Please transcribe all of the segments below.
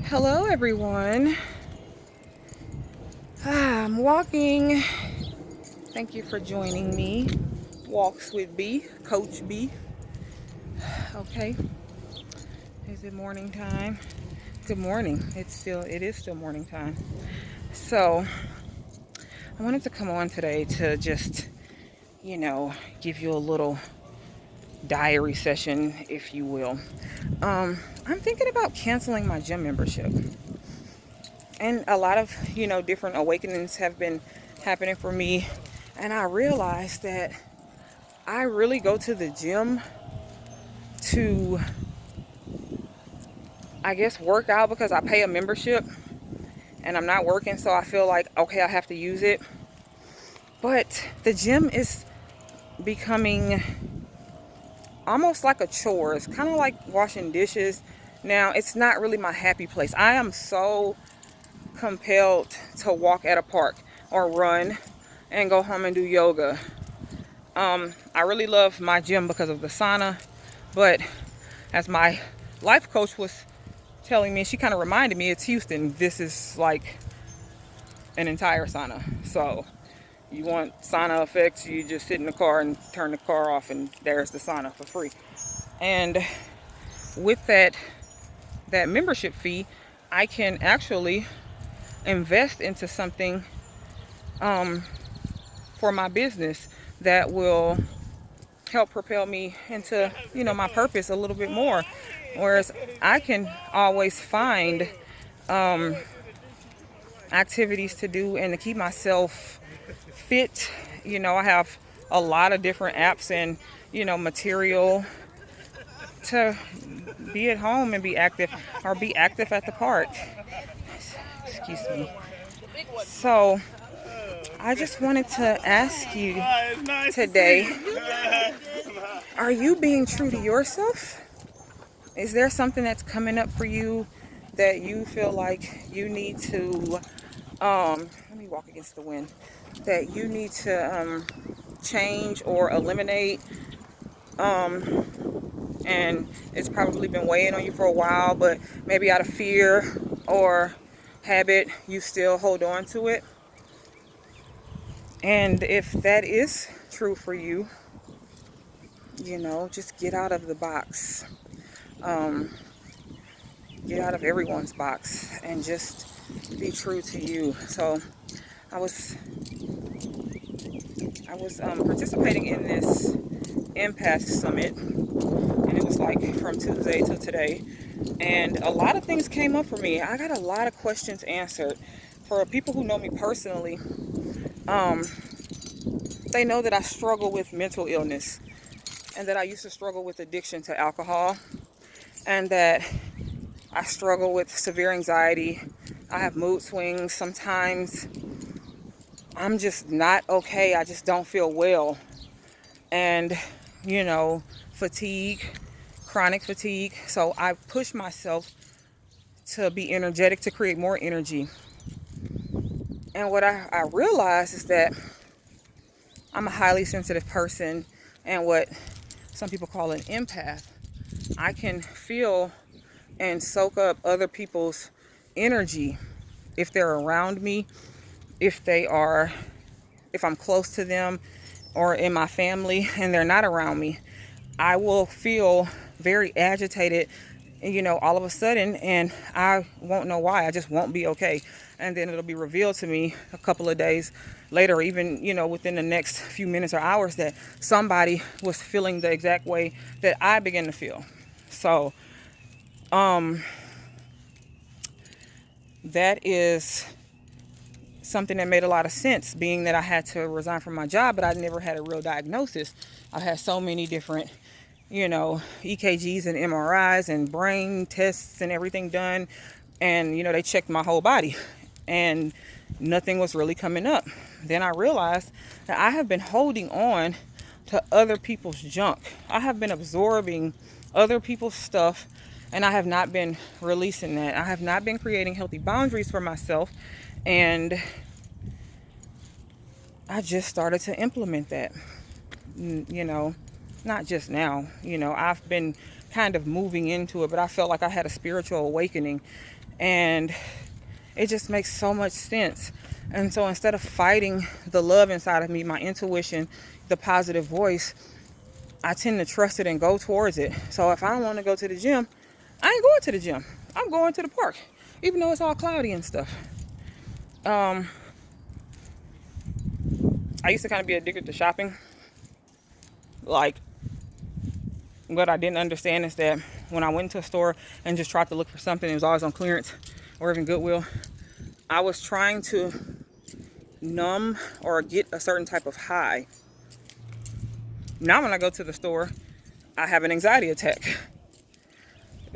Hello, everyone. I'm walking. Thank you for joining me. Walks with B, Coach B. Okay, is it morning time? Good morning. It is still morning time. So, I wanted to come on today to just, give you a little diary session, if you will. I'm thinking about canceling my gym membership. And a lot of, different awakenings have been happening for me. And I realized that I really go to the gym to, I guess, work out because I pay a membership and I'm not working. So I feel like, okay, I have to use it. But the gym is becoming almost like a chore. It's kind of like washing dishes. Now, it's not really my happy place. I am so compelled to walk at a park or run and go home and do yoga. I really love my gym because of the sauna, but as my life coach was telling me, she kind of reminded me, it's Houston. This is like an entire sauna. So you want sauna effects, you just sit in the car and turn the car off and there's the sauna for free. And with that membership fee, I can actually invest into something for my business that will help propel me into, my purpose a little bit more. Whereas I can always find activities to do and to keep myself fit. I have a lot of different apps and, material to be at home and be active or be active at the park. Excuse me. So I just wanted to ask you today, are you being true to yourself? Is there something that's coming up for you that you feel like you need to, let me walk against the wind, that you need to change or eliminate? And it's probably been weighing on you for a while, but maybe out of fear or habit, you still hold on to it. And if that is true for you, just get out of the box. Get out of everyone's box and just be true to you. So I was participating in this Empath summit, and it was like from Tuesday to today, and a lot of things came up for me. I got a lot of questions answered. For people who know me personally, they know that I struggle with mental illness and that I used to struggle with addiction to alcohol and that I struggle with severe anxiety. I have mood swings. Sometimes I'm just not okay. I just don't feel well. And, fatigue, chronic fatigue. So I push myself to be energetic, to create more energy. And what I realize is that I'm a highly sensitive person, and what some people call an empath. I can feel and soak up other people's energy if they're around me, if I'm close to them or in my family and they're not around me. I will feel very agitated, all of a sudden, and I won't know why. I just won't be okay. And then it'll be revealed to me a couple of days later, or even, within the next few minutes or hours, that somebody was feeling the exact way that I begin to feel. So, that is something that made a lot of sense, being that I had to resign from my job, but I never had a real diagnosis. I had so many different, EKGs and MRIs and brain tests and everything done. And, they checked my whole body and nothing was really coming up. Then I realized that I have been holding on to other people's junk. I have been absorbing other people's stuff, and I have not been releasing that. I have not been creating healthy boundaries for myself, and I just started to implement that. Not just now. I've been kind of moving into it, but I felt like I had a spiritual awakening, and it just makes so much sense. And so instead of fighting the love inside of me, my intuition, the positive voice, I tend to trust it and go towards it. So if I don't want to go to the gym, I ain't going to the gym. I'm going to the park, even though it's all cloudy and stuff. I used to kind of be addicted to shopping. Like, what I didn't understand is that when I went to a store and just tried to look for something, it was always on clearance or even Goodwill. I was trying to numb or get a certain type of high. Now when I go to the store, I have an anxiety attack,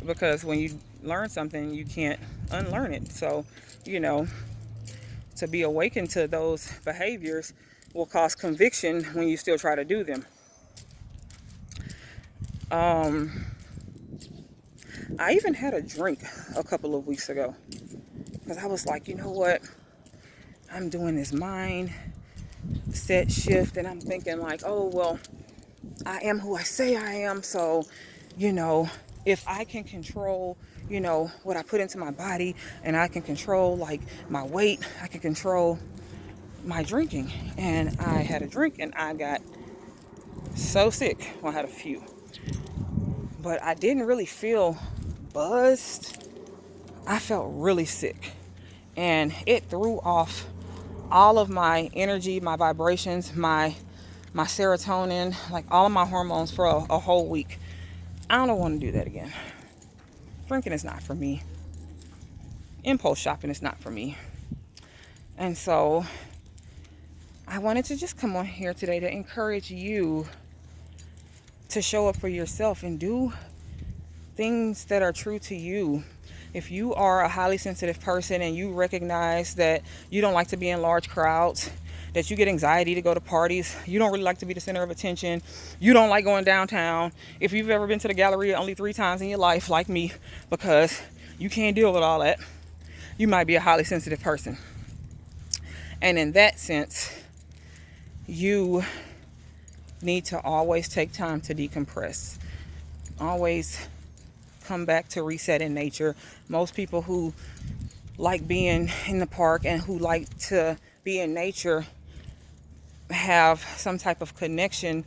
because when you learn something, you can't unlearn it. So, to be awakened to those behaviors will cause conviction when you still try to do them. I even had a drink a couple of weeks ago, because I was like, you know what? I'm doing this mind set shift, and I'm thinking like, oh, well, I am who I say I am. So, if I can control, what I put into my body, and I can control like my weight, I can control my drinking. And I had a drink and I got so sick. Well, I had a few, but I didn't really feel buzzed. I felt really sick, and it threw off all of my energy, my vibrations, my serotonin, like all of my hormones for a whole week. I don't want to do that again. Drinking is not for me. Impulse shopping is not for me. And so I wanted to just come on here today to encourage you to show up for yourself and do things that are true to you. If you are a highly sensitive person and you recognize that you don't like to be in large crowds, that you get anxiety to go to parties, you don't really like to be the center of attention, you don't like going downtown, if you've ever been to the Galleria only 3 times in your life, like me, because you can't deal with all that, you might be a highly sensitive person. And in that sense, you need to always take time to decompress. Always come back to reset in nature. Most people who like being in the park and who like to be in nature have some type of connection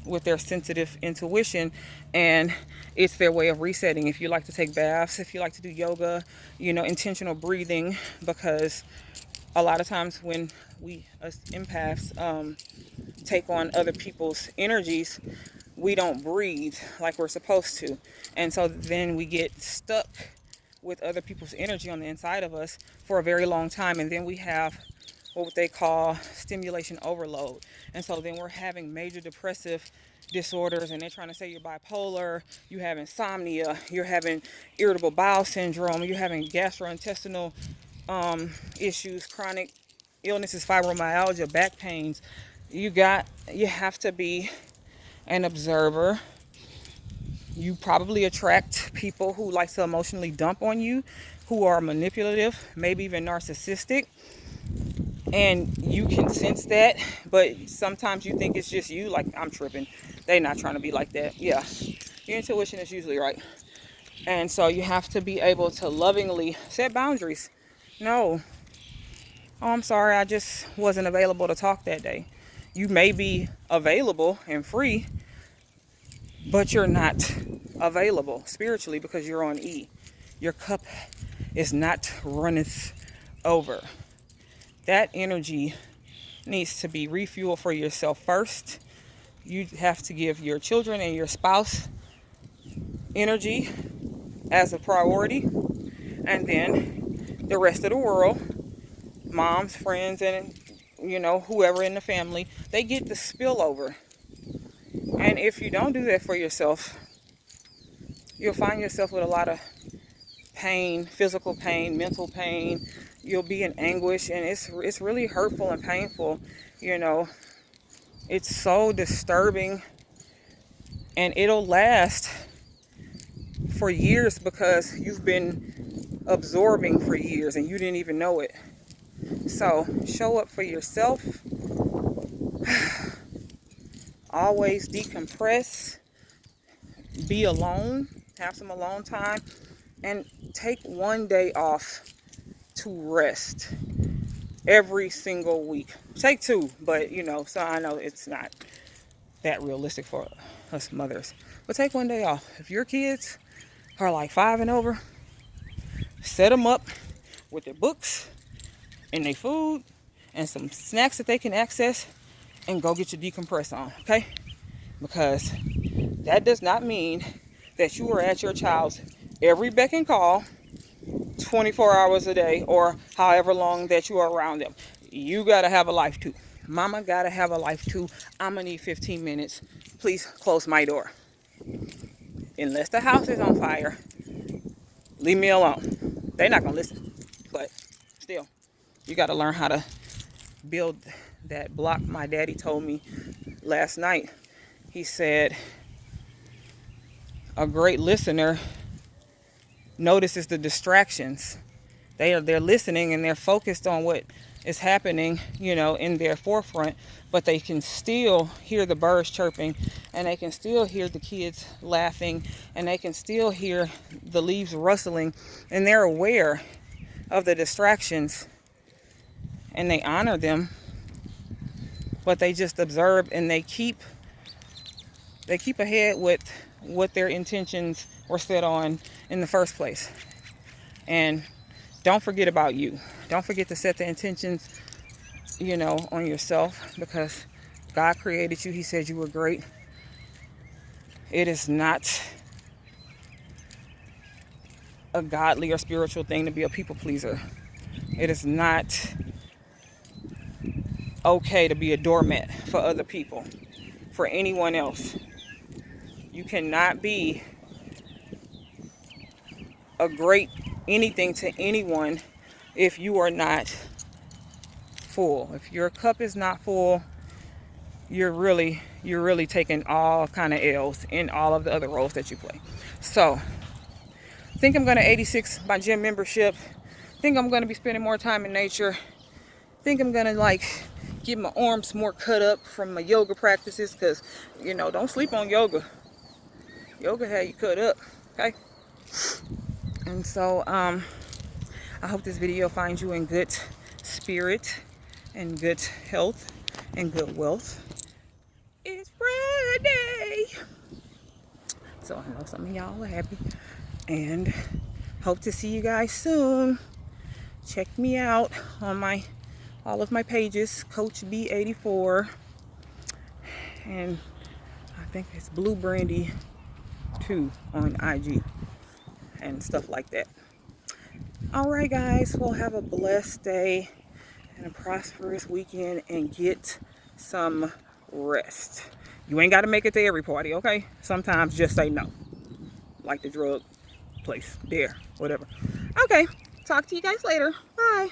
with their sensitive intuition, and it's their way of resetting. If you like to take baths, if you like to do yoga, intentional breathing, because a lot of times when we as empaths take on other people's energies, we don't breathe like we're supposed to. And so then we get stuck with other people's energy on the inside of us for a very long time. And then we have what they call stimulation overload. And so then we're having major depressive disorders, and they're trying to say you're bipolar, you have insomnia, you're having irritable bowel syndrome, you're having gastrointestinal issues, chronic illnesses, fibromyalgia, back pains. You have to be an observer. You probably attract people who like to emotionally dump on you, who are manipulative, maybe even narcissistic. And you can sense that, but sometimes you think it's just you, like, I'm tripping. They're not trying to be like that. Yeah, your intuition is usually right. And so you have to be able to lovingly set boundaries. No. Oh, I'm sorry, I just wasn't available to talk that day. You may be available and free, but you're not available spiritually because you're on E. Your cup is not runneth over. That energy needs to be refueled for yourself first. You have to give your children and your spouse energy as a priority. And then the rest of the world, moms, friends, and whoever in the family, they get the spillover. And if you don't do that for yourself, you'll find yourself with a lot of pain, physical pain, mental pain. You'll be in anguish, and it's really hurtful and painful. It's so disturbing, and it'll last for years because you've been absorbing for years and you didn't even know it. So show up for yourself. Always decompress. be alone, have some alone time, and take one day off to rest every single week. Take two, but so I know it's not that realistic for us mothers. But take one day off. If your kids are like 5 and over, set them up with their books and their food and some snacks that they can access, and go get your decompress on, okay? Because that does not mean that you are at your child's every beck and call 24 hours a day or however long that you are around them. You got to have a life too. Mama got to have a life too. I'm going to need 15 minutes. Please close my door. Unless the house is on fire, leave me alone. They're not going to listen. But still, you got to learn how to build that block. My daddy told me last night, he said, a great listener notices the distractions. They're listening and they're focused on what is happening, in their forefront, but they can still hear the birds chirping, and they can still hear the kids laughing, and they can still hear the leaves rustling, and they're aware of the distractions, and they honor them, but they just observe, and they keep ahead with what their intentions were set on in the first place. And don't forget about you. Don't forget to set the intentions, on yourself, because God created you. He said you were great. It is not a godly or spiritual thing to be a people pleaser. It is not okay to be a doormat for other people, for anyone else. You cannot be a great anything to anyone if you are not full. If your cup is not full, you're really taking all kind of L's in all of the other roles that you play. So, I think I'm going to 86 my gym membership. I think I'm going to be spending more time in nature. I think I'm going to get my arms more cut up from my yoga practices, because, don't sleep on yoga. Yoga had you cut up, okay? And so, I hope this video finds you in good spirit and good health and good wealth. It's Friday. So I know some of y'all are happy, and hope to see you guys soon. Check me out on all of my pages, Coach B84, and I think it's Blue Brandy 2 on IG and stuff like that. All right, guys, well, have a blessed day and a prosperous weekend, and get some rest. You ain't got to make it to every party, okay? Sometimes just say no, like the drug place, there, whatever. Okay, talk to you guys later. Bye.